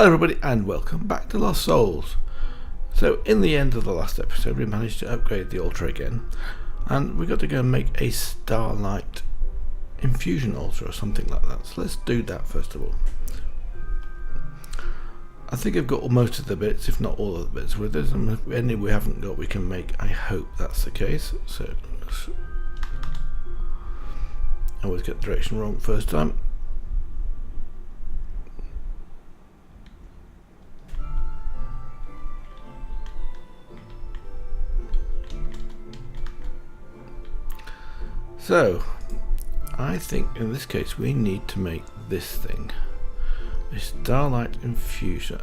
Hello everybody and welcome back to Lost Souls. So in the end of the last episode we managed to upgrade the altar again, and we got to go and make a Starlight Infusion altar or something like that. So let's do that first of all. I think I've got most of the bits, if not all of the bits with us, and if any we haven't got we can make. I hope that's the case. So I always get the direction wrong first time. So, I think in this case we need to make this thing, a Starlight Infuser.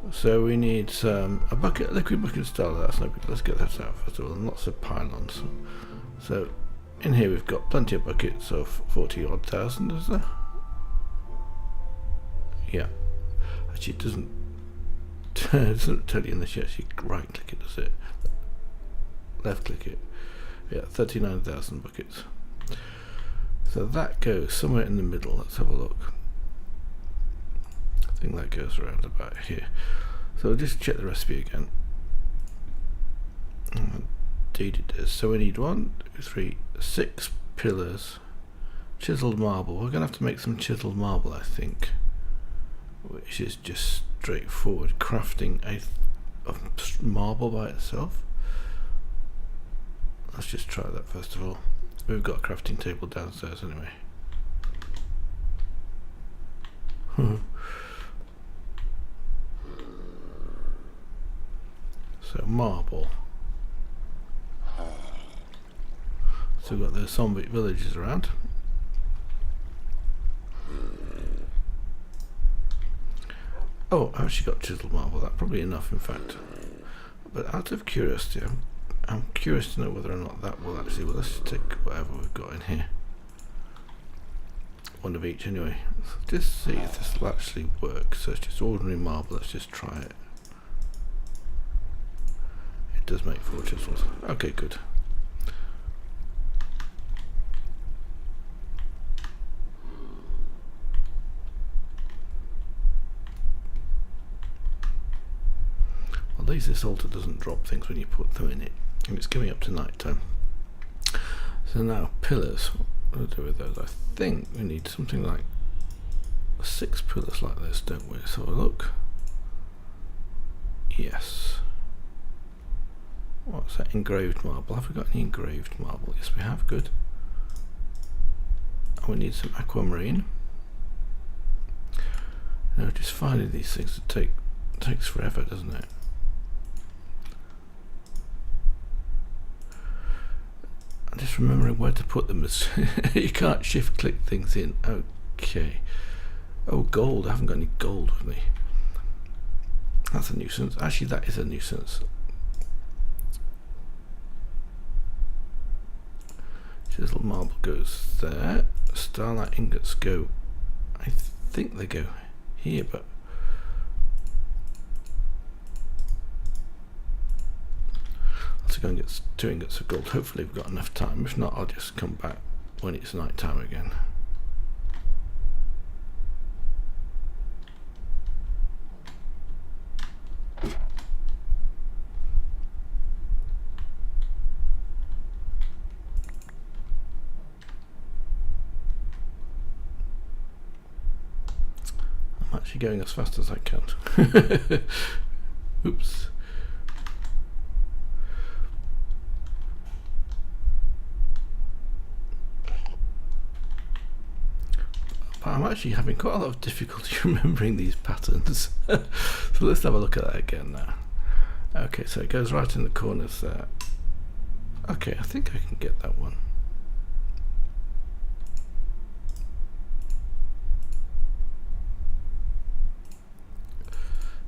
So we need a bucket, liquid bucket of starlight. That's no good. Let's get that out first of all, and lots of pylons. So in here we've got plenty of buckets of 40 odd thousand, is there? Yeah. Actually it doesn't tell you unless you actually right click it, does it? Left click it. Yeah, 39,000 buckets. So that goes somewhere in the middle. Let's have a look. I think that goes around about here. So we'll just check the recipe again. Indeed it does. So we need 1, 2, 3, 6 pillars. Chiseled marble. We're going to have to make some chiseled marble, I think. Which is just straightforward crafting a marble by itself. Let's just try that first of all. We've got a crafting table downstairs anyway. So marble. So we've got those zombie villages around. Oh, I've actually got chiseled marble. That's probably enough, in fact. But out of curiosity, I'm curious to know whether or not that will actually. Well, let's take whatever we've got in here. One of each anyway. Let's just see if this will actually work. So it's just ordinary marble. Let's just try it. It does make 4 chisels. Okay, good. Well, at least this altar doesn't drop things when you put them in it. And it's coming up to night time. So now pillars. What do we do with those? I think we need something like 6 pillars like this, don't we? Let's have a look. Yes. What's that? Engraved marble. Have we got any engraved marble? Yes, we have. Good. And we need some aquamarine. No, just finding these things takes forever, doesn't it? I'm just remembering where to put them. You can't shift click things in. Okay. Oh, gold. I haven't got any gold with me. That's a nuisance. Actually, that is a nuisance. Chiseled marble goes there. Starlight ingots go. I think they go here, but to go and get 2 ingots of gold. Hopefully we've got enough time. If not, I'll just come back when it's night time again. I'm actually going as fast as I can. Oops. But I'm actually having quite a lot of difficulty remembering these patterns. So let's have a look at that again now. Okay, so it goes right in the corners there. Okay, I think I can get that one.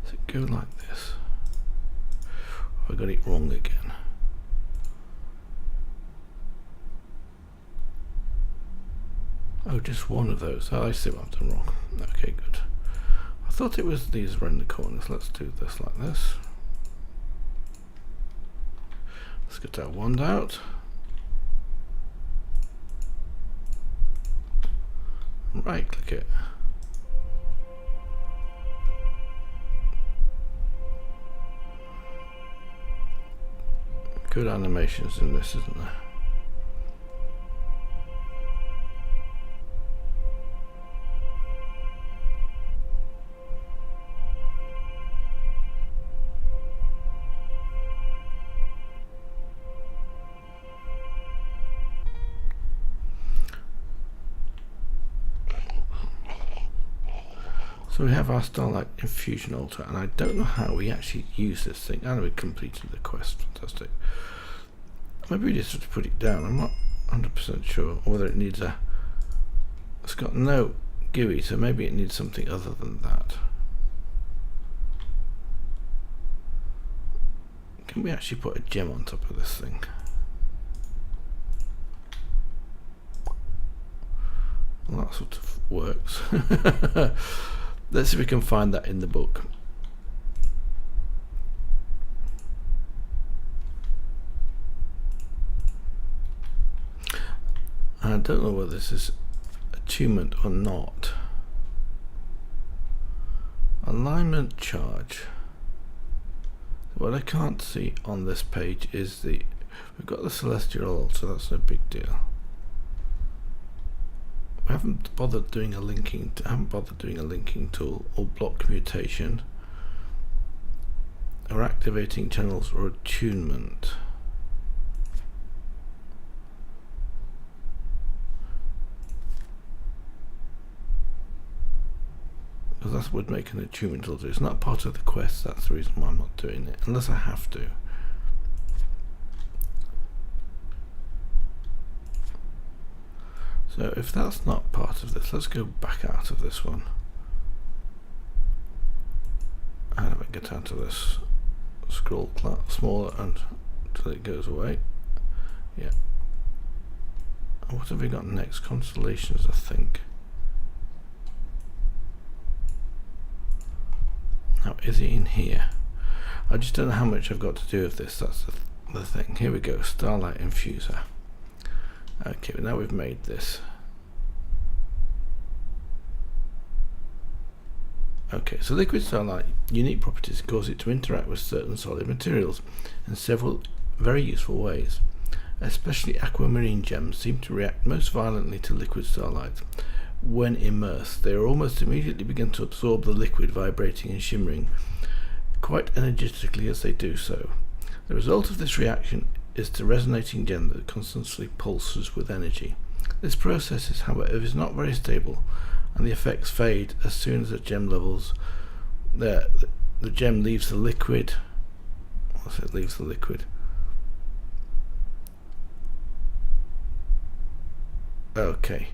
So go like this. I got it wrong again. Oh, just one of those. Oh, I see what I've done wrong. Okay, good. I thought it was these around the corners. Let's do this like this. Let's get our wand out. Right click it. Good animations in this, isn't there? So we have our Starlight Infusion altar, and I don't know how we actually use this thing. And we completed the quest. Fantastic. Maybe we just have to put it down. I'm not 100% sure whether it needs a... It's got no GUI, so maybe it needs something other than that. Can we actually put a gem on top of this thing? Well, that sort of works. Let's see if we can find that in the book. I don't know whether this is attunement or not. Alignment charge. What I can't see on this page is we've got the celestial altar, that's no big deal. I haven't bothered doing a linking. Tool or block commutation, or activating channels or attunement. Because that would make an attunement altar. It's not part of the quest. That's the reason why I'm not doing it, unless I have to. So if that's not part of this, let's go back out of this one. How do I get out of this? Scroll smaller until it goes away. Yeah. And what have we got next? Constellations, I think. Now, is it in here? I just don't know how much I've got to do with this. That's the thing. Here we go. Starlight Infuser. Okay, now we've made this. Okay, so liquid starlight unique properties cause it to interact with certain solid materials in several very useful ways. Especially aquamarine gems seem to react most violently to liquid starlight. When immersed, they are almost immediately begin to absorb the liquid, vibrating and shimmering quite energetically as they do so. The result of this reaction is the resonating gem that constantly pulses with energy. This process is, however, is not very stable, and the effects fade as soon as the gem leaves the liquid. Once it leaves the liquid. Okay,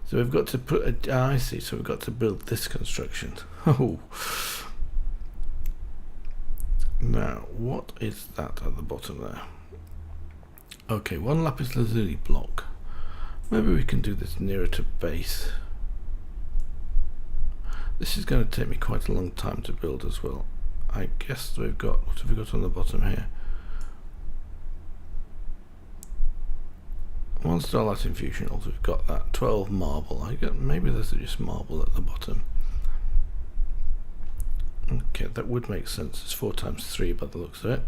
so we've got to put a. I see. So we've got to build this construction. Oh. Now, what is that at the bottom there? Okay, one lapis lazuli block. Maybe we can do this nearer to base. This is going to take me quite a long time to build as well. I guess we've got, what have we got on the bottom here? One Starlight Infusion altar, we've got that. 12 marble. Maybe there's just marble at the bottom. Okay, that would make sense. It's 4 times 3 by the looks of it.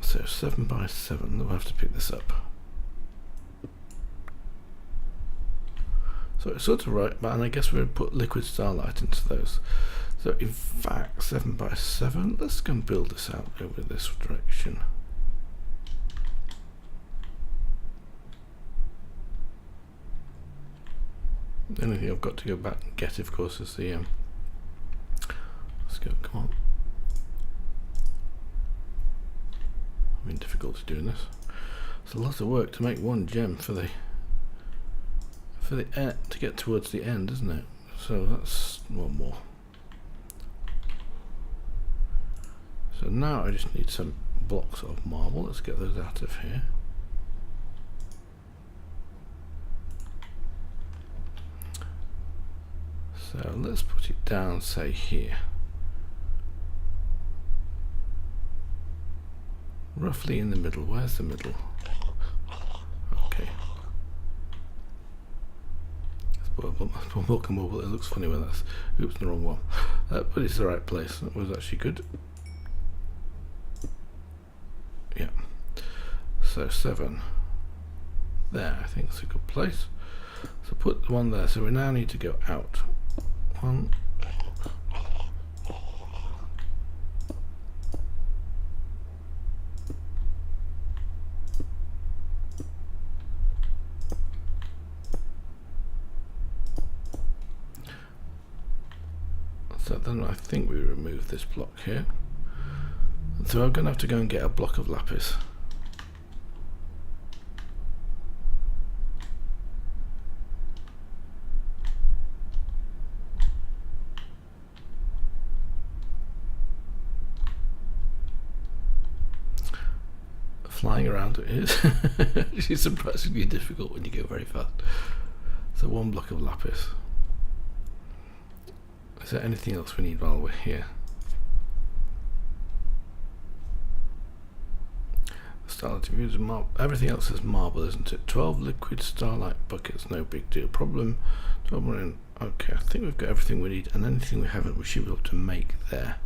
So 7 by 7, we'll have to pick this up. So it's sort of right, and I guess we'll put liquid starlight into those. So in fact, 7 by 7, let's go and build this out over this direction. The only thing I've got to go back and get, of course, is the let's go, come on. I've been difficult doing this. It's a lot of work to make one gem for the to get towards the end, isn't it? So that's one more. So now I just need some blocks of marble. Let's get those out of here. So let's put it down, say here. Roughly in the middle. Where's the middle? Okay. Welcome mobile. It looks funny when that's, oops, the wrong one. But it's the right place. That was actually good. So 7 there, I think is a good place. So put the one there. So we now need to go out. 1. So then I think we remove this block here. So I'm going to have to go and get a block of lapis. Flying around it is actually surprisingly difficult when you go very fast. So 1 block of lapis. Is there anything else we need while we're here? Starlight Infuser marble. Everything else is marble, isn't it? 12 liquid starlight buckets, no big deal. Problem. 12 in. Okay, I think we've got everything we need, and anything we haven't, we should be able to make there.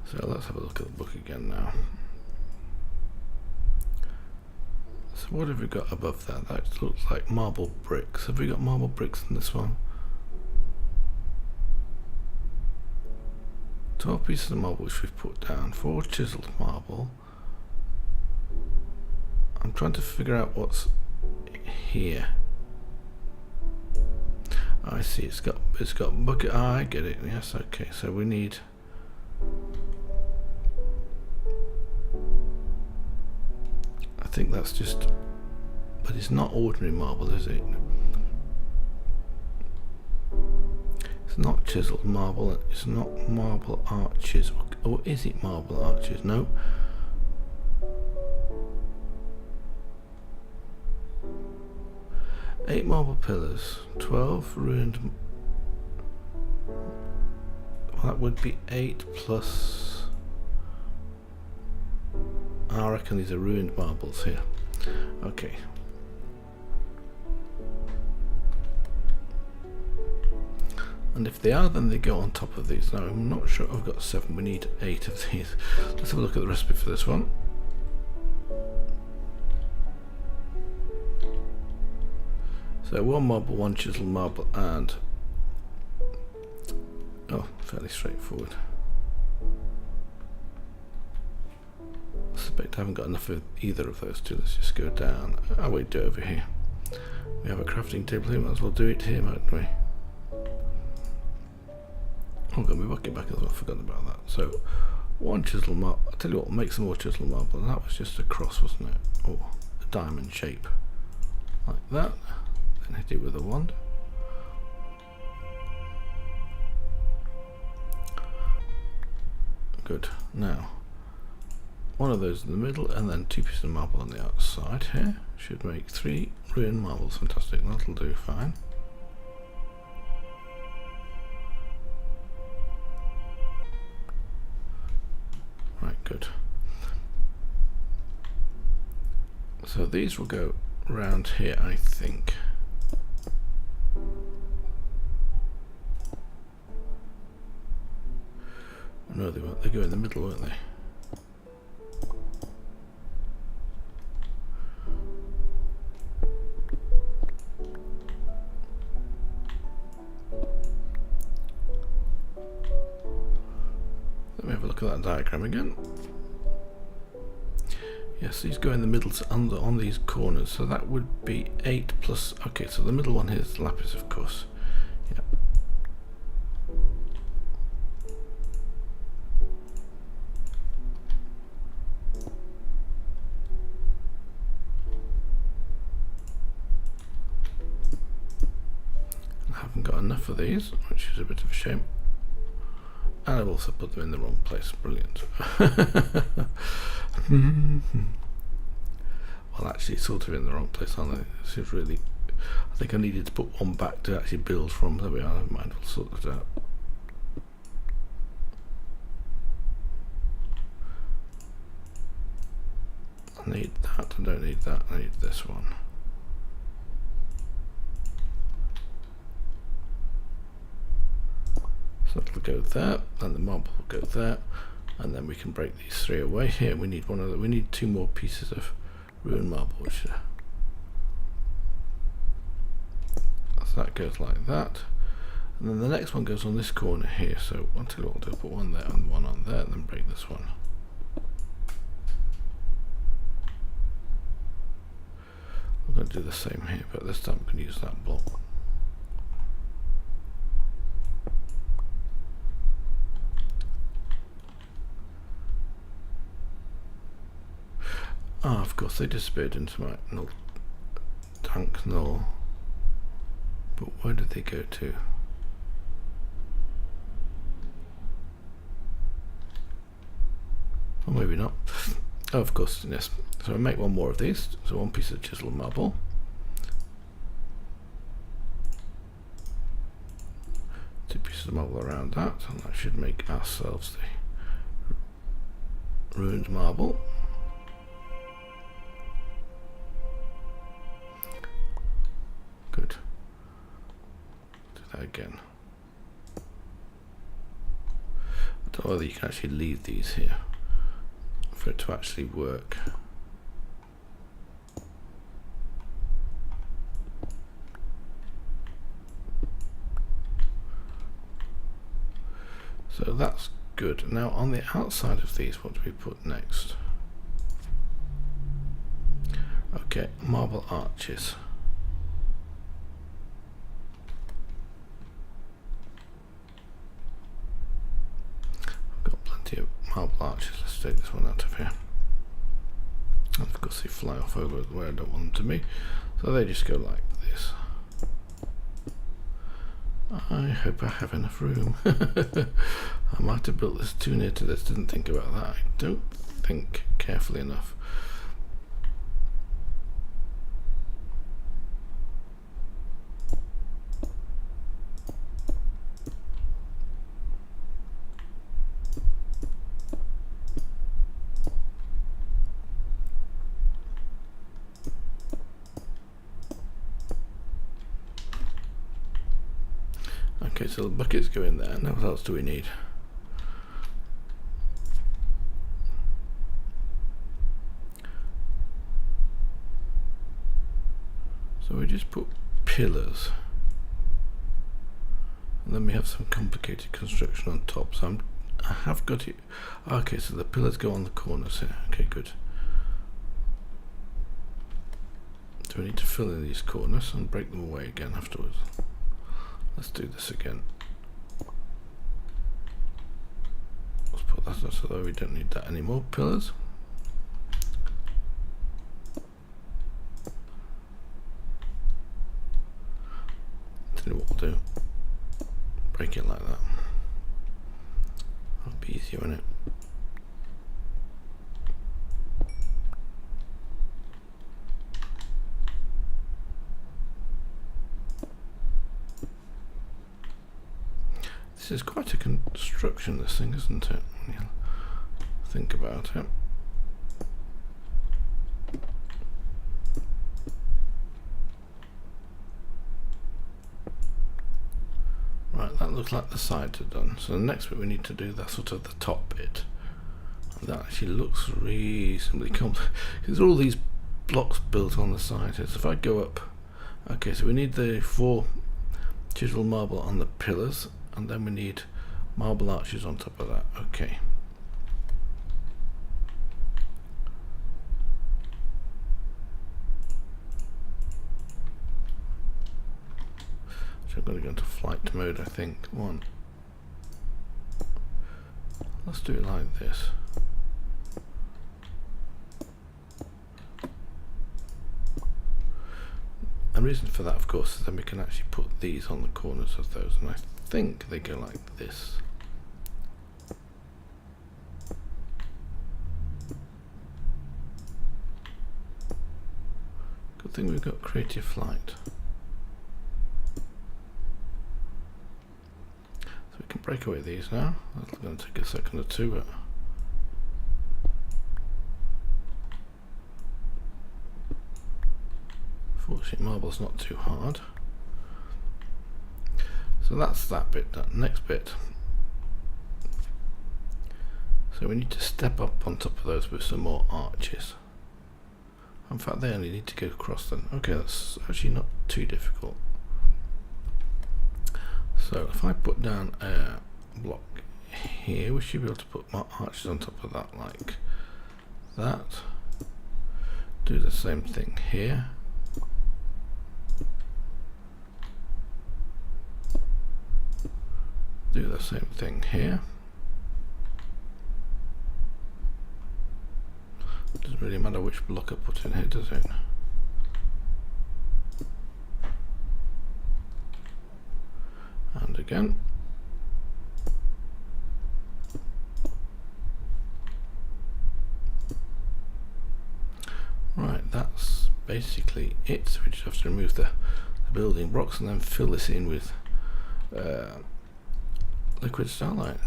So let's have a look at the book again now. So what have we got above that? That looks like marble bricks. Have we got marble bricks in this one? 12 pieces of marble which we've put down. 4 chiseled marble. I'm trying to figure out what's here. I see, it's got bucket. I get it. Yes, okay. So we need. I think that's just, but it's not ordinary marble, is it? It's not chiseled marble, it's not marble arches, or is it marble arches? No. Eight marble pillars, 12 ruined. Well, that would be 8 plus. I reckon these are ruined marbles here. Okay. And if they are, then they go on top of these. Now, I'm not sure I've got 7. We need 8 of these. Let's have a look at the recipe for this one. So 1 marble, 1 chiseled marble, and fairly straightforward. I suspect I haven't got enough of either of those two. Let's just go down. Oh wait, do it over here. We have a crafting table here, might as well do it here, mightn't we? Oh, got my bucket back as well, forgotten about that. So 1 chiseled marble. I'll tell you what, we'll make some more chiseled marble. And that was just a cross, wasn't it? Or a diamond shape. Like that. Then hit it with a wand. Good. Now, 1 of those in the middle, and then 2 pieces of marble on the outside here. Should make 3 ruined marbles. Fantastic. That'll do fine. Right, good. So these will go round here, I think. No, they won't. They go in the middle, won't they? Let me have a look at that diagram again. Yes, these go in the middle on these corners, so that would be 8 plus. Okay, so the middle one here is lapis, of course. Yeah. I haven't got enough of these, which is a bit of a shame. And I've also put them in the wrong place. Brilliant. Well, actually, sort of in the wrong place, aren't they? This is really. I think I needed to put one back to actually build from. There we are. Never mind. We'll sort that out. I need that, I don't need that, I need this one. So that'll go there, and the marble will go there, and then we can break these three away. Here we need one other, we need two more pieces of ruined marble, which so that goes like that. And then the next one goes on this corner here, so I'll tell you what I'll do, I'll put one there and one on there, and then break this one. I'm going to do the same here, but this time I'm going to use that block. Ah, of course they disappeared into my null tank null. But where did they go to? Or maybe not. Oh, of course, yes. So I make one more of these. So one piece of chiseled marble. Two pieces of marble around that, and that should make ourselves the ruined marble. Good. Do that again. I don't know whether you can actually leave these here for it to actually work. So that's good. Now on the outside of these, what do we put next? Okay, marble arches. I've got plenty of marble arches. Let's take this one out of here. And of course they fly off over where I don't want them to be. So they just go like this. I hope I have enough room. I might have built this too near to this, didn't think about that. I don't think carefully enough. Okay, so the buckets go in there. Now what else do we need? So we just put pillars. And then we have some complicated construction on top. So I have got it. Okay, so the pillars go on the corners here. Okay, good. So we need to fill in these corners and break them away again afterwards. Let's do this again. Let's put that so that we don't need that anymore. Pillars. Tell you what we'll do. Break it like that. That'll be easier, won't it? This is quite a construction, this thing, isn't it? When you think about it. Right, that looks like the sides are done. So the next bit we need to do, that's sort of the top bit. And that actually looks reasonably complex. There's all these blocks built on the side here. So if I go up, okay, so we need the 4 chiseled marble on the pillars. And then we need marble arches on top of that. Okay. So I'm going to go into flight mode, I think. One. Let's do it like this. The reason for that, of course, is then we can actually put these on the corners of those, and I think they go like this. Good thing we've got creative flight. So we can break away these now. That's going to take a second or two, but Unfortunately, marble's not too hard. So that's that bit done. Next bit. So we need to step up on top of those with some more arches. In fact, they only need to go across them. Okay, that's actually not too difficult. So if I put down a block here, we should be able to put more arches on top of that, like that. Do the same thing here. Do the same thing here. Doesn't really matter which block I put in here, does it? And again. Right, that's basically it. So we just have to remove the building blocks and then fill this in with liquid starlight.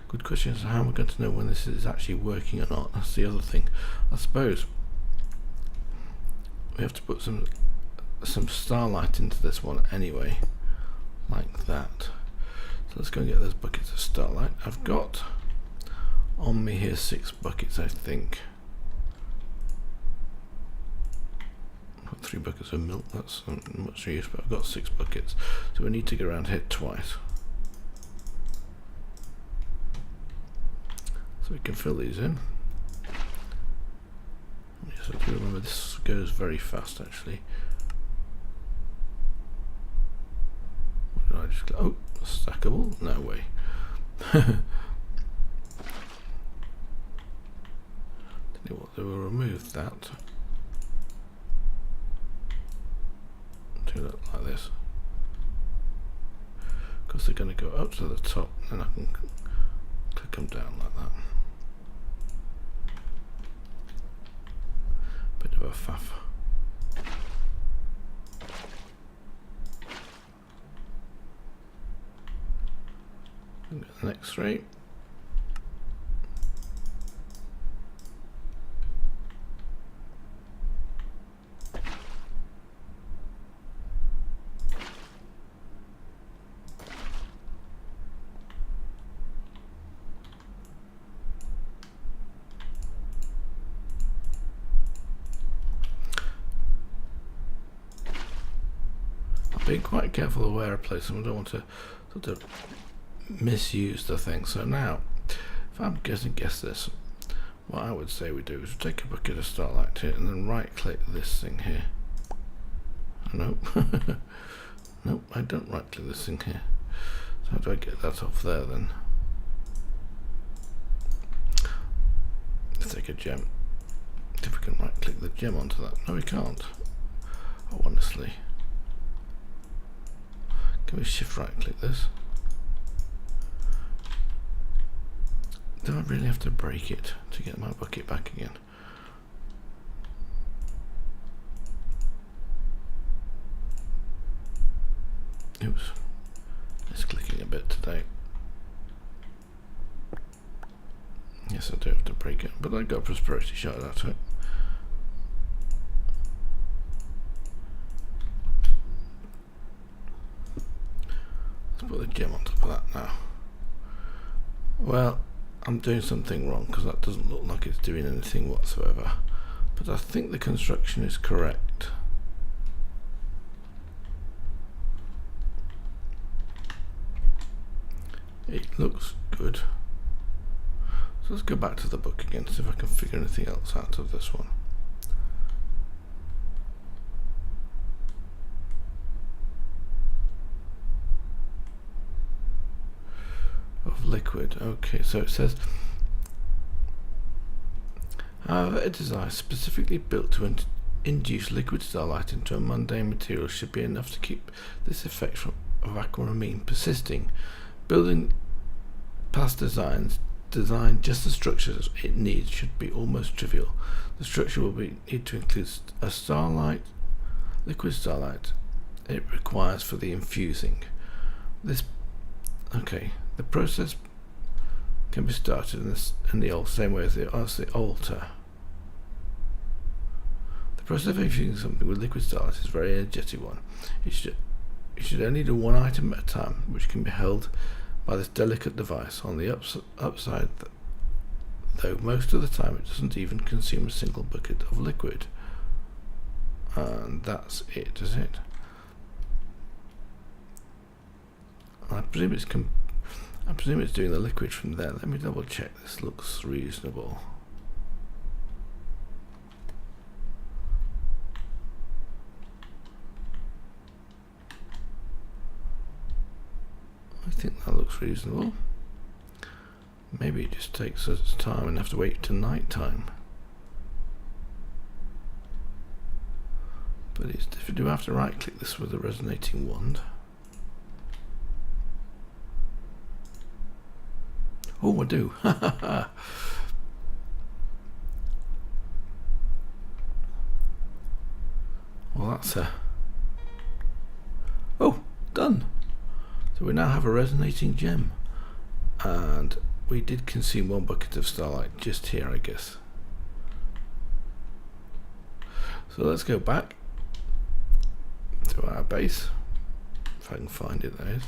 Good question is how am I going to know when this is actually working or not? That's the other thing. I suppose we have to put some starlight into this one anyway, like that. So let's go and get those buckets of starlight. I've got on me here 6 buckets, I think. I've got 3 buckets of milk, that's not much use, but I've got 6 buckets. So we need to go around here twice. So we can fill these in. Yes, I do remember this goes very fast actually. What did I just go? Oh, stackable? No way. They will remove that. Do that like this. Because they're going to go up to the top, and I can click them down like that. Bit of a faff. And get the next 3. Being quite careful of where I place them. I don't want to sort of misuse the thing. So now, if I'm going to guess this, what I would say we do is we take a bucket of starlight here and then right click this thing here. Nope. Nope, I don't right click this thing here. So how do I get that off there then? Let's take a gem. See if we can right click the gem onto that. No, we can't. Oh, honestly. Can we shift right click this? Do I really have to break it to get my bucket back again? Oops, it's clicking a bit today. Yes, I do have to break it, but I got a prosperity shot out of it. Put the gem on top of that now. Well, I'm doing something wrong because that doesn't look like it's doing anything whatsoever, but I think the construction is correct. It looks good. So let's go back to the book again, see if I can figure anything else out of this one. Of liquid. Okay, so it says, however, a design specifically built to induce liquid starlight into a mundane material should be enough to keep this effect of aquamarine persisting. Building past design just the structures it needs should be almost trivial. The structure will need to include a starlight, liquid starlight it requires for the infusing. This, okay. The process can be started in the old same way as the altar. The process of infusing something with liquid starlight is a very energetic one. You should only do one item at a time, which can be held by this delicate device on the upside, though most of the time it doesn't even consume a single bucket of liquid. And that's it, is it? I presume it's doing the liquid from there. Let me double check. This looks reasonable. I think that looks reasonable. Maybe it just takes us time and have to wait till night time. But it's different. Do I have to right click this with a resonating wand? Oh, I do. Well, that's a... Oh, done. So we now have a resonating gem. And we did consume one bucket of starlight just here, I guess. So let's go back to our base. If I can find it, that is.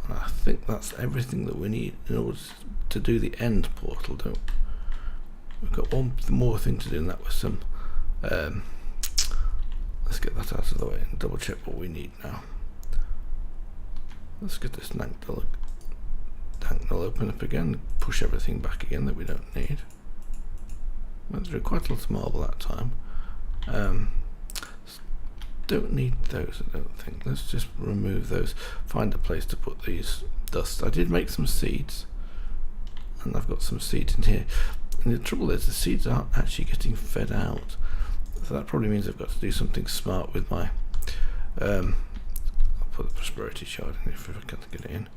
And I think that's everything that we need in order to do the end portal, don't we? We've got one more thing to do, and that was some... let's get that out of the way and double check what we need now. Let's get this dank null open up again, push everything back again that we don't need. Went through quite a lot of marble that time. Don't need those, I don't think. Let's just remove those. Find a place to put these dusts. I did make some seeds, and I've got some seeds in here. And the trouble is, the seeds aren't actually getting fed out. So that probably means I've got to do something smart with my... I'll put the prosperity shard in if I can't get it in.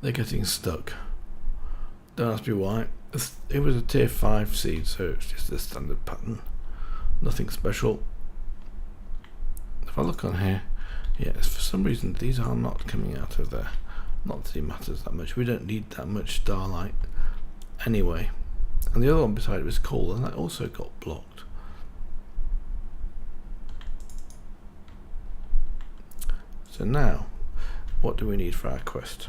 They're getting stuck. Don't ask me why. It was a tier 5 seed, so it's just a standard pattern. Nothing special. If I look on here, yeah, for some reason these are not coming out of there. Not that it matters that much. We don't need that much starlight anyway. And the other one beside it was coal, and that also got blocked. So now, what do we need for our quest?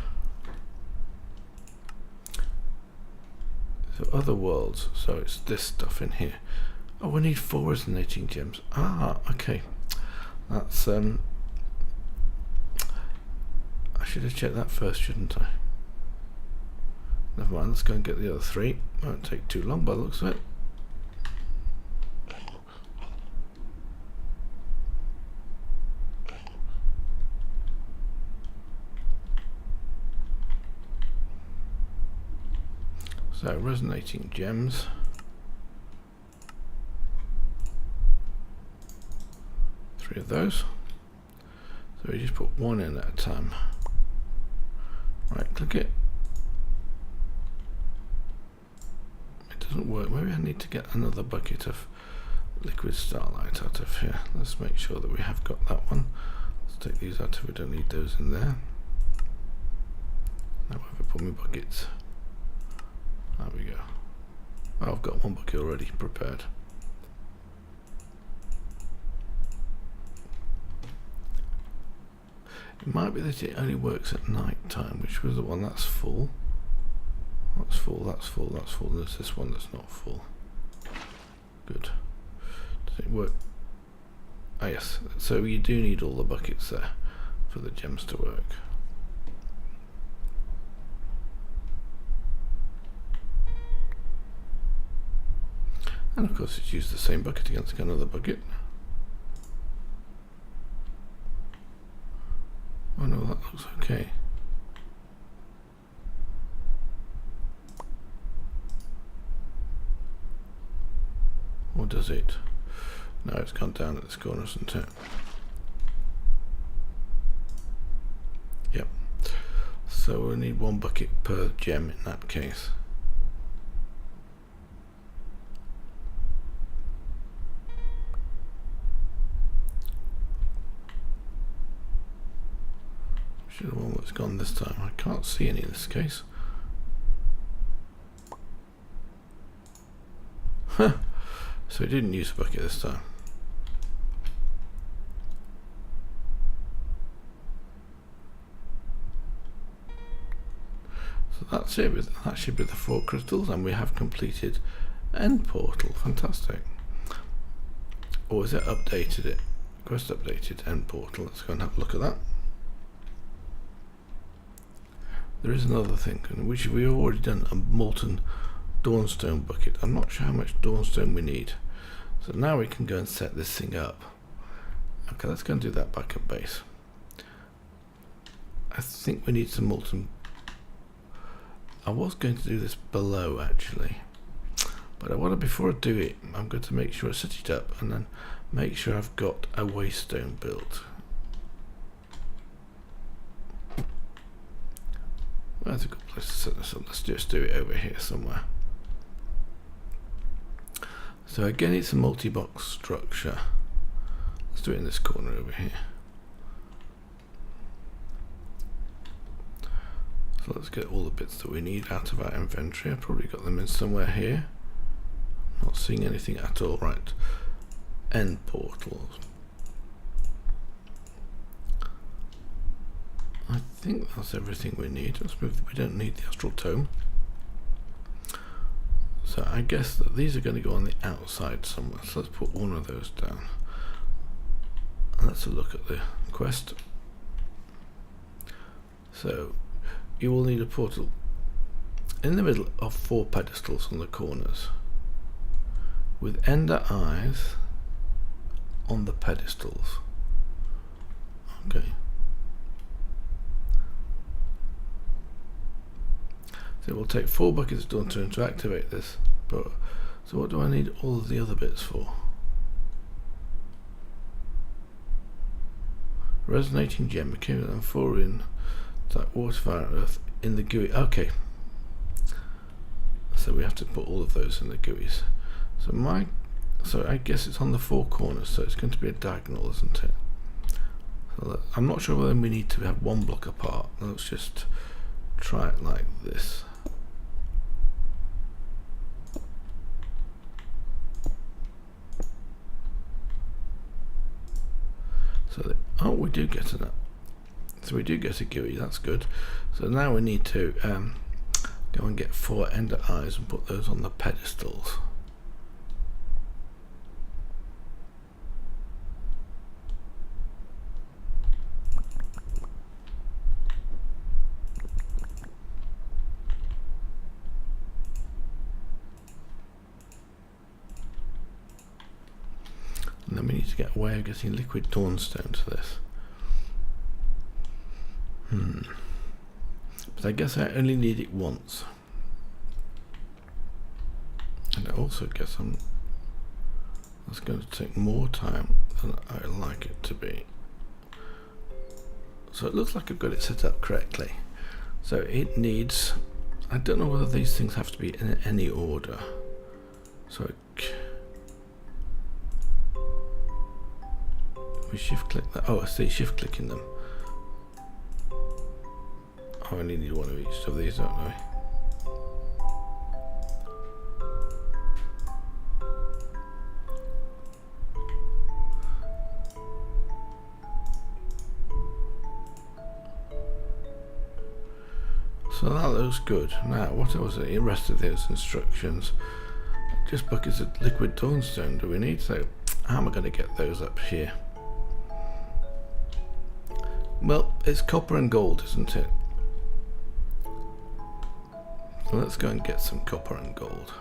So other worlds, so it's this stuff in here. Oh, we need 4 resonating gems. Ah, okay. That's I should have checked that first, shouldn't I? Never mind, let's go and get the other 3. Won't take too long by the looks of it. So, resonating gems. 3 of those. So we just put 1 in at a time. Right, click it. It doesn't work. Maybe I need to get another bucket of liquid starlight out of here. Let's make sure that we have got that one. Let's take these out if we don't need those in there. Now where have I put my buckets? There we go. Oh, I've got 1 bucket already prepared. It might be that it only works at night time, which was the one that's full. That's full, that's full, that's full. There's this one that's not full. Good. Does it work? Ah, yes. So you do need all the buckets there for the gems to work. And of course it's used the same bucket against another bucket. Oh no, that looks okay. Or does it? No, it's gone down at this corner, isn't it? Yep. So we'll need 1 bucket per gem in that case. Actually, the one that's gone this time. I can't see any in this case. Huh. So it didn't use a bucket this time. So that's it. That should be the 4 crystals, and we have completed end portal. Fantastic. Or is it updated it? Quest updated end portal. Let's go and have a look at that. There is another thing, which we've already done, a molten dawnstone bucket. I'm not sure how much dawnstone we need. So now we can go and set this thing up. Okay, let's go and do that back at base. I think we need some molten. I was going to do this below actually, but I want to, before I do it, I'm going to make sure I set it up and then make sure I've got a waystone built. Well, that's a good place to set this up. Let's just do it over here somewhere. So again, it's a multi-box structure. Let's do it in this corner over here. So let's get all the bits that we need out of our inventory. I've probably got them in somewhere here. Not seeing anything at all. Right. End portals. I think that's everything we need. Let's move. We don't need the astral tome. So I guess that these are going to go on the outside somewhere. So let's put one of those down. And let's look at the quest. So you will need a portal in the middle of 4 pedestals on the corners with ender eyes on the pedestals. Okay. So it will take 4 buckets of dawnstone to activate this. But so what do I need all of the other bits for? Resonating gem, and 4 in like water, fire, and earth in the GUI. Okay. So we have to put all of those in the GUIs. So I guess it's on the 4 corners, so it's going to be a diagonal, isn't it? So I'm not sure whether we need to have 1 block apart. Let's just try it like this. So oh, we do get an. So we do get a GUI. That's good. So now we need to go and get 4 ender eyes and put those on the pedestals. And then we need to get a way of getting liquid dawnstone to this. But I guess I only need it once. And I also guess that's going to take more time than I like it to be. So it looks like I've got it set up correctly. So it needs, I don't know whether these things have to be in any order. So we shift click that. Oh, I see, shift clicking them. I only need 1 of each of these, don't I? So that looks good. Now, what was it? The rest of those instructions. Just buckets of liquid dawnstone do we need? So how am I going to get those up here? Well, it's copper and gold, isn't it? So let's go and get some copper and gold.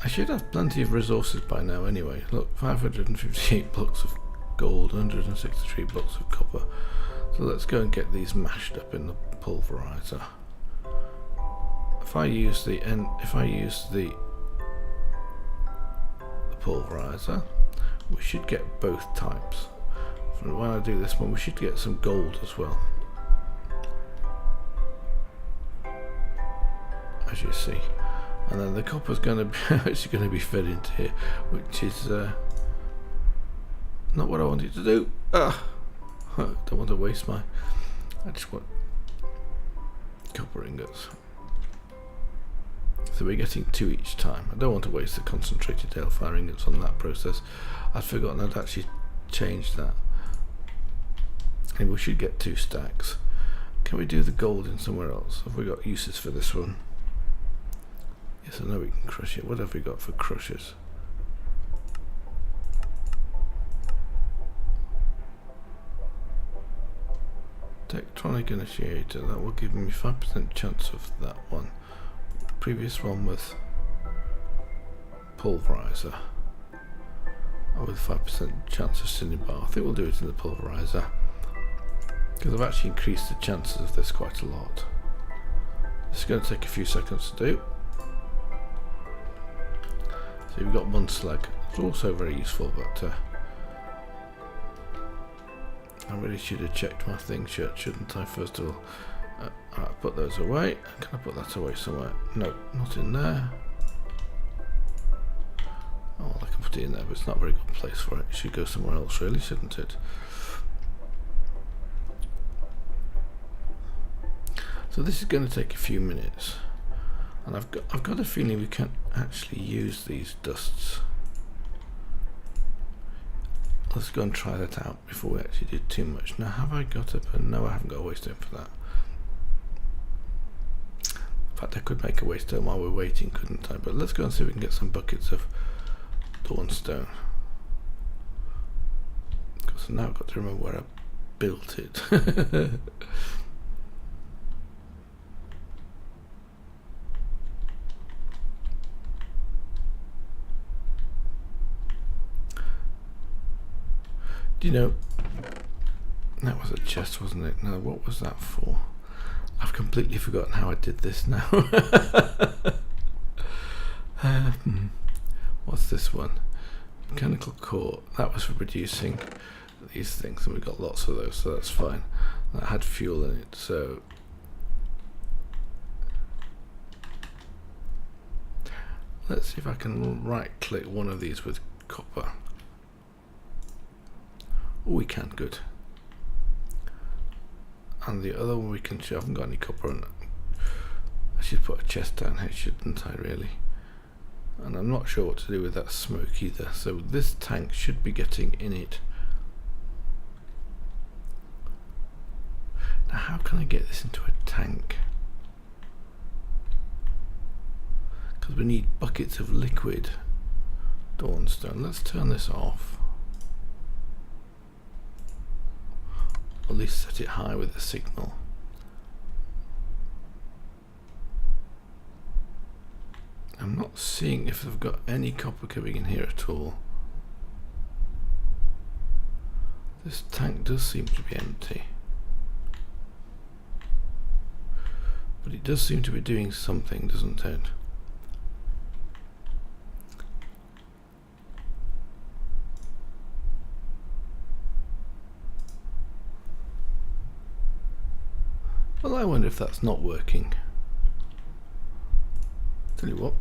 I should have plenty of resources by now anyway. Look, 558 blocks of gold, 163 blocks of copper. So let's go and get these mashed up in the pulverizer. If I use the pulverizer, we should get both types. And when I do this one, we should get some gold as well, as you see. And then the copper's going to be actually going to be fed into here, which is not what I wanted to do. Don't want to waste my I just want copper ingots. So we're getting 2 each time. I don't want to waste the concentrated hellfire ingots on that process. I'd forgotten I'd actually changed that. And we should get 2 stacks. Can we do the gold in somewhere else? Have we got uses for this one? Yes, I know we can crush it. What have we got for crushes? Tectonic initiator, that will give me 5% chance of that one. Previous one was pulverizer. With 5% chance of cinnabar. I think we'll do it in the pulverizer. Because I've actually increased the chances of this quite a lot. This is going to take a few seconds to do. So you've got one slag. It's also very useful, but I really should have checked my thing, shouldn't I? First of all, I'll put those away. Can I put that away somewhere? No, not in there. Oh, I can put it in there, but it's not a very good place for it. It should go somewhere else, really, shouldn't it? So this is going to take a few minutes, and I've got a feeling we can't actually use these dusts. Let's go and try that out before we actually do too much. Now, have I got up? No, I haven't got a waystone for that. In fact, I could make a waystone while we're waiting, couldn't I? But let's go and see if we can get some buckets of dawnstone. Because now I've got to remember where I built it. Do you know, that was a chest, wasn't it? No, what was that for? I've completely forgotten how I did this now. What's this one? Mechanical core. That was for producing these things, and we got lots of those, so that's fine. That had fuel in it, so let's see if I can right-click one of these with copper. Oh, we can, good. And the other one we can, I haven't got any copper on it. I should put a chest down here, shouldn't I, really? And I'm not sure what to do with that smoke either. So this tank should be getting in it. Now, how can I get this into a tank? Because we need buckets of liquid dawnstone. Let's turn this off. At least set it high with the signal. I'm not seeing if I've got any copper coming in here at all. This tank does seem to be empty. But it does seem to be doing something, doesn't it? Well, I wonder if that's not working. Tell you what.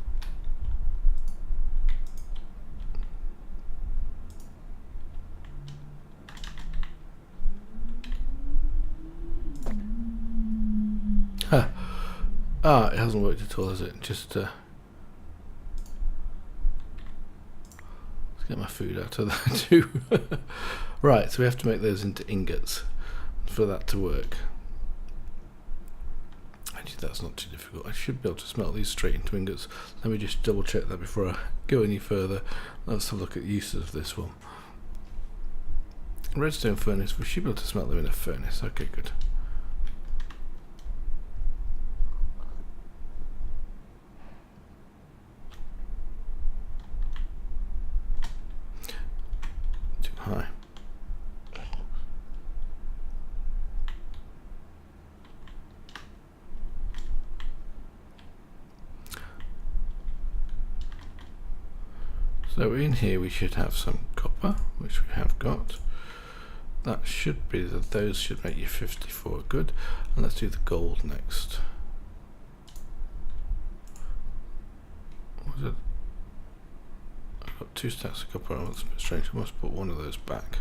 Huh. Ah, it hasn't worked at all, has it? Just let's get my food out of that too. Right, so we have to make those into ingots for that to work. Actually, that's not too difficult. I should be able to smelt these straight into ingots. Let me just double check that before I go any further. Let's have a look at the uses of this one. Redstone furnace, we should be able to smelt them in a furnace. Okay, good. Too high. So in here we should have some copper, which we have got. That should be that those should make you 54 good. And let's do the gold next. What is it? I've got 2 stacks of copper. That's a bit strange. I must put one of those back.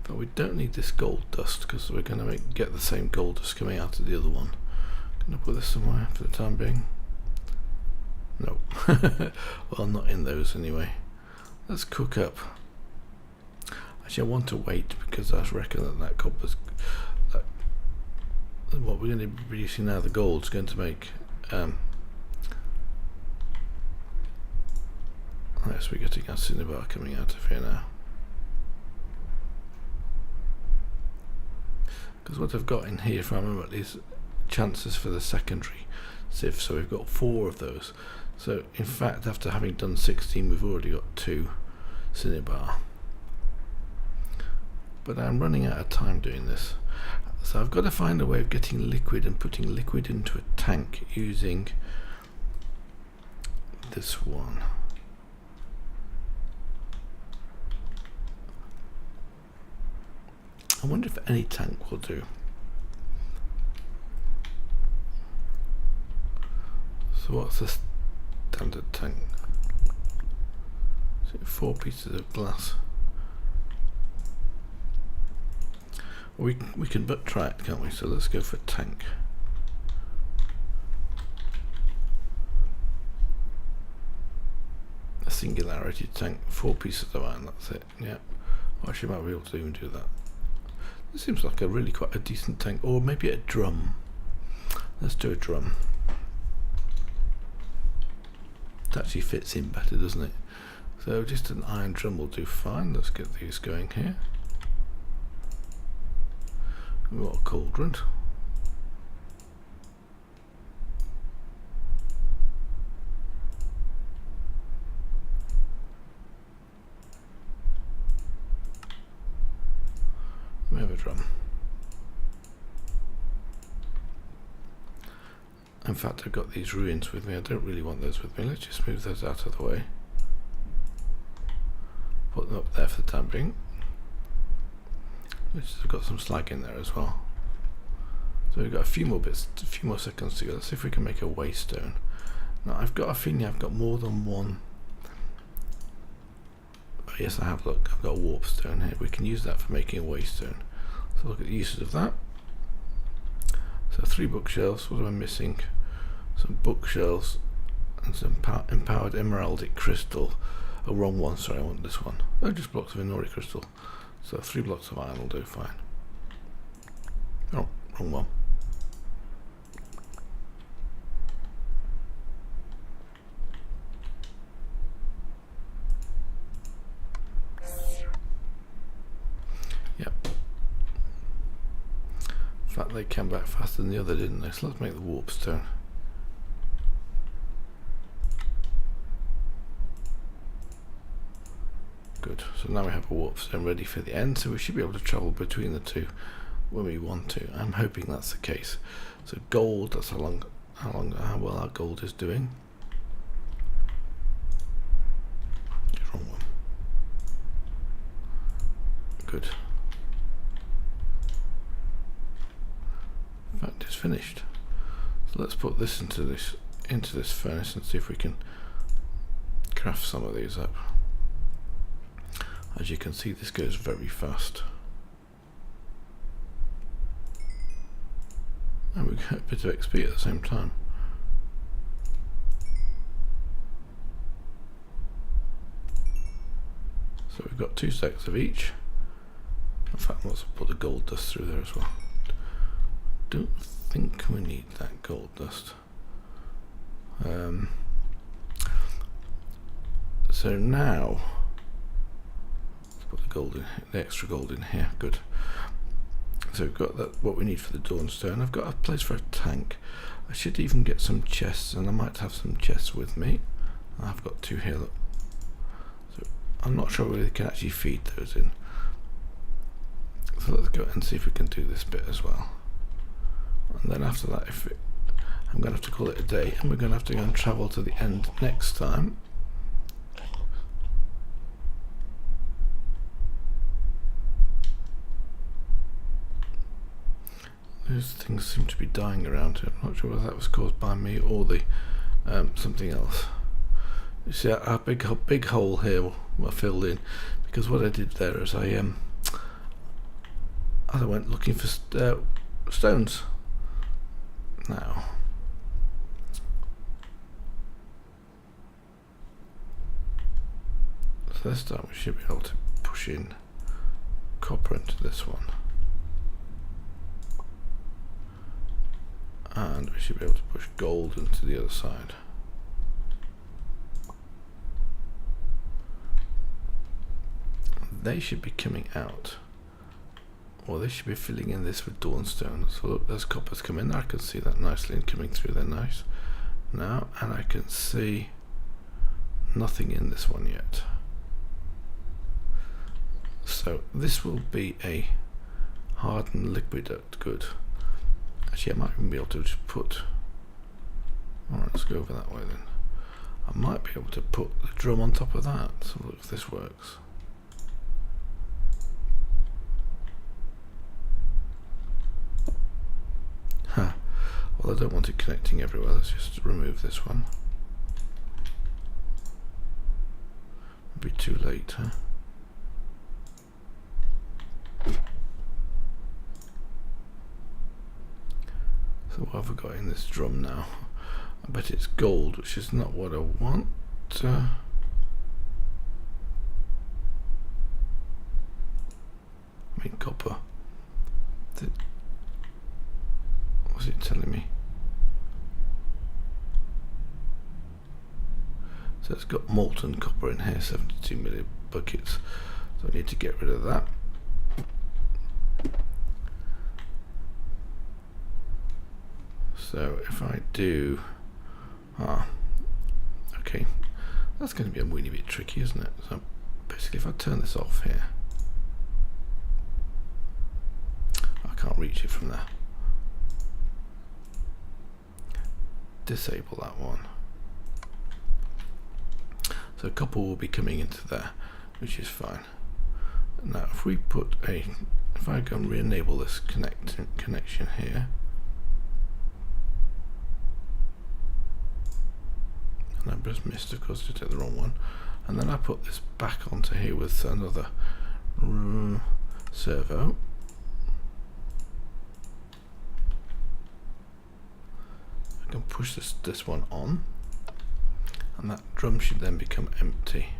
But we don't need this gold dust because we're going to get the same gold dust coming out of the other one. Going to put this somewhere for the time being. No. Well, not in those anyway. Let's cook up. Actually, I want to wait because I reckon that copper's what we're going to be producing now. The gold's going to make. Yes, we're getting our cinnabar coming out of here now. Because what I've got in here, if I remember, is chances for the secondary sieve. So we've got 4 of those. So in fact, after having done 16, we've already got 2 cinnabar. But I'm running out of time doing this. So I've got to find a way of getting liquid and putting liquid into a tank using this one. I wonder if any tank will do. So what's the standard tank? So 4 pieces of glass. We can but try it, can't we? So let's go for tank. A singularity tank, 4 pieces of iron, that's it. Yeah. Well, actually, might be able to even do that. This seems like a really quite a decent tank, or maybe a drum. Let's do a drum. It actually fits in better, doesn't it? So just an iron drum will do fine. Let's get these going here. We've got a cauldron. We have a drum. In fact, I've got these ruins with me. I don't really want those with me. Let's just move those out of the way. Put them up there for the time being. I've got some slag in there as well. So we've got a few more bits, a few more seconds to go. Let's see if we can make a waystone. Now I've got a feeling I've got more than one. Oh, yes, I have. Look, I've got a warpstone here. We can use that for making a waystone. So look at the uses of that. So 3 bookshelves. What am I missing? Some bookshelves and some empowered emeraldic crystal. Oh, wrong one. Sorry, I want this one. Oh, just blocks of inori crystal. So 3 blocks of iron will do fine. Oh, wrong one. Yep. In fact, they came back faster than the other, didn't they? So let's make the warpstone. Good. So now we have a warpstone ready for the end, so we should be able to travel between the two when we want to. I'm hoping that's the case. So gold, that's how well our gold is doing. Wrong one. Good. In fact, it's finished. So let's put this into this furnace and see if we can craft some of these up. As you can see, this goes very fast. And we get a bit of XP at the same time. So we've got 2 stacks of each. In fact, let's put the gold dust through there as well. Don't think we need that gold dust. So now put the gold in, the extra gold in here. Good. So we've got that, what we need for the dawnstone. I've got a place for a tank. I should even get some chests, and I might have some chests with me. I've got 2 here. Look. So I'm not sure whether we can actually feed those in. So let's go and see if we can do this bit as well. And then after that, I'm going to have to call it a day, and we're going to have to go and travel to the end next time. Those things seem to be dying around here. I'm not sure whether that was caused by me or the something else. You see, our big hole here were filled in because what I did there is I as I went looking for stones. Now, so this time we should be able to push in copper into this one, and we should be able to push gold into the other side. They should be coming out, or they should be filling in this with dawnstone. So look, there's coppers come in there. I can see that nicely and coming through there nice now, and I can see nothing in this one yet. So this will be a hardened liquid duct. Good. Actually, I might even be able to just put, alright, let's go over that way then. I might be able to put the drum on top of that. So look if this works. Huh. Well, I don't want it connecting everywhere. Let's just remove this one. It'll be too late, huh? So what have I got in this drum now? I bet it's gold, which is not what I want. I mean copper. What's it telling me? So it's got molten copper in here, 72 million buckets. So I need to get rid of that. So if I do, okay, that's going to be a weeny bit tricky, isn't it? So basically if I turn this off here, I can't reach it from there. Disable that one. So copper will be coming into there, which is fine. Now if we put if I go and re-enable this connection here, and I just missed, of course, to take the wrong one, and then I put this back onto here with another servo. I can push this one on, and that drum should then become empty.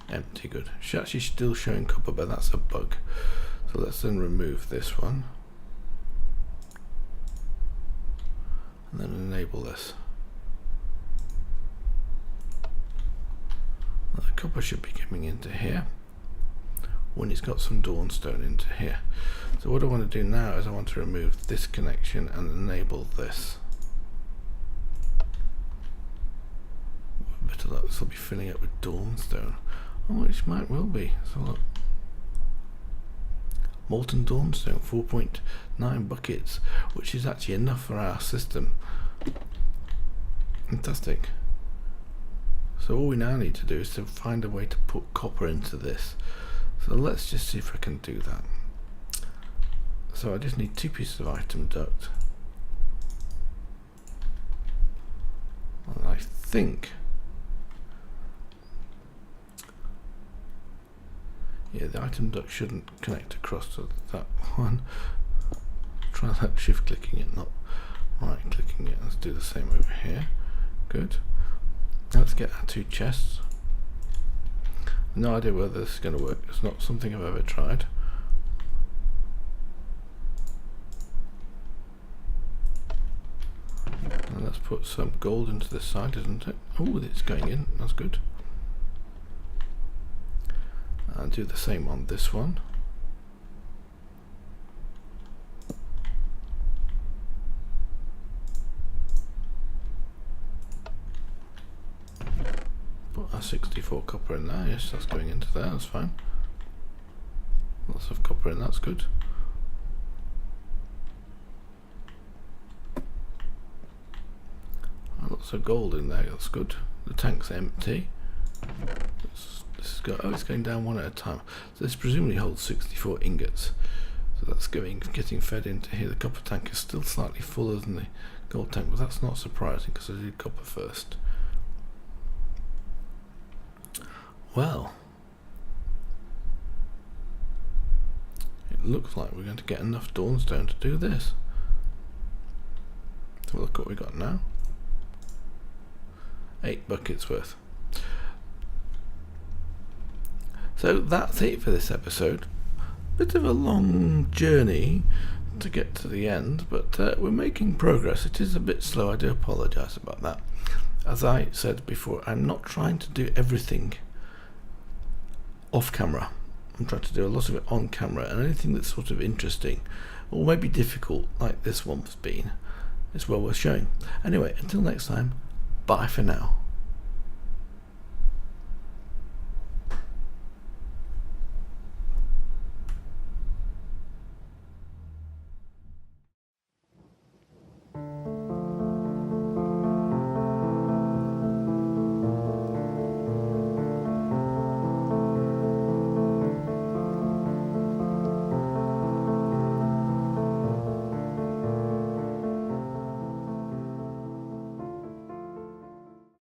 Empty, good. She's actually still showing copper, but that's a bug. So let's then remove this one, and then enable this. Now the copper should be coming into here when it's got some dawnstone into here. So what I want to do now is I want to remove this connection and enable this. A bit of that, this will be filling up with dawnstone. Oh, which might well be. So look. Molten dawnstone, 4.9 buckets, which is actually enough for our system. Fantastic. So all we now need to do is to find a way to put copper into this. So let's just see if I can do that. So I just need 2 pieces of item duct. And I think, yeah, the item duct shouldn't connect across to that one. Try that shift clicking it, not right clicking it. Let's do the same over here. Good. Now let's get our 2 chests. No idea whether this is going to work. It's not something I've ever tried. And let's put some gold into this side, isn't it? Oh, it's going in. That's good. And do the same on this one. Put a 64 copper in there. Yes, that's going into there. That's fine. Lots of copper in. That's good. And lots of gold in there. That's good. The tank's empty. It's going down one at a time. So this presumably holds 64 ingots. So that's getting fed into here. The copper tank is still slightly fuller than the gold tank, but that's not surprising because I did copper first. Well, it looks like we're going to get enough dawnstone to do this. So look what we got now. 8 buckets worth. So that's it for this episode. Bit of a long journey to get to the end, but we're making progress. It is a bit slow. I do apologise about that. As I said before, I'm not trying to do everything off camera. I'm trying to do a lot of it on camera, and anything that's sort of interesting or maybe difficult, like this one's been, is well worth showing. Anyway, until next time, bye for now.